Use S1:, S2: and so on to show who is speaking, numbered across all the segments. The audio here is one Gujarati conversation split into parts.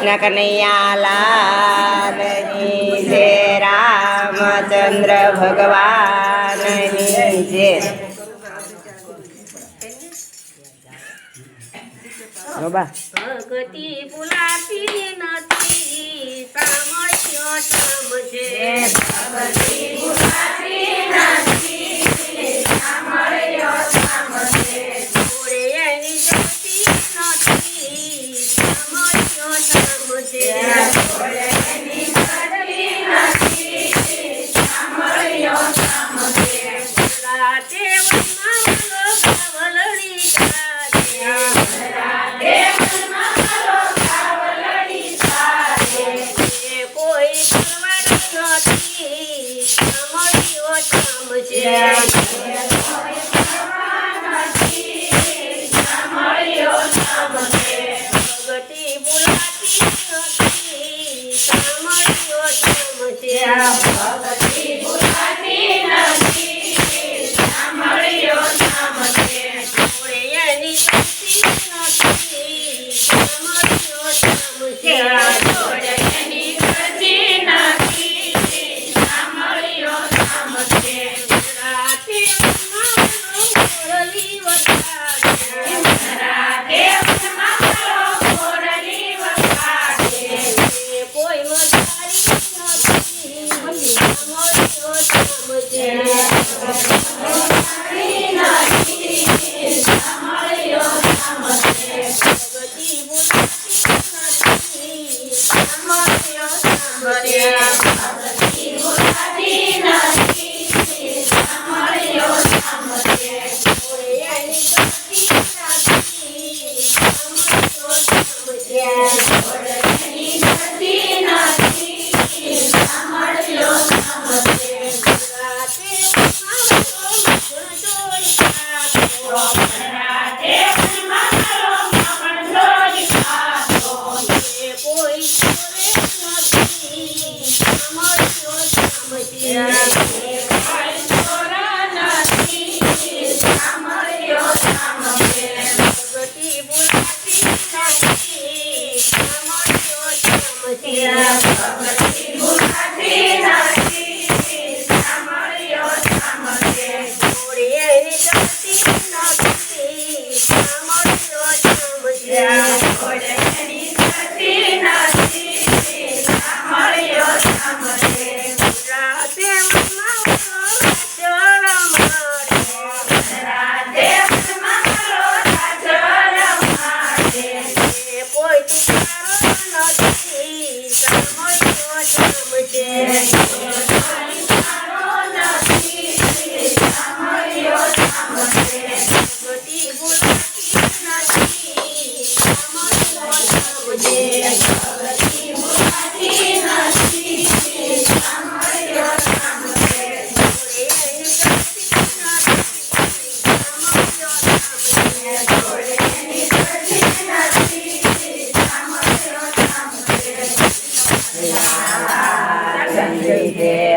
S1: કૃષ્ણ કનૈયા લાલ કી જય, રામચંદ્ર ભગવાનની જય.
S2: ભગતી ભૂલાતી નથી, સામર્થ્ય સમજે. ભગતી ભૂલાતી નથી, સામર્થ્ય સમજે. જોડે એની જતી નથી, સામર્થ્ય સમજે. જોડે એની જતી નથી, સામર્થ્ય સમજે. રાતે વલડી ભગતી ભૂલાતી નથી, સામર્થ્ય સમજે. જોડે એની જતી નથી, સામર્થ્ય સમજે. જોડે એની જતી નથી, સામર્થ્ય સમજે. રાતે મોરલી વગાડે, રાતે મોરલી વગાડે. કોઈ મજારી નથી, સામર્થ્ય સમજે.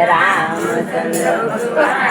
S1: રામચંદ્ર ભગવાન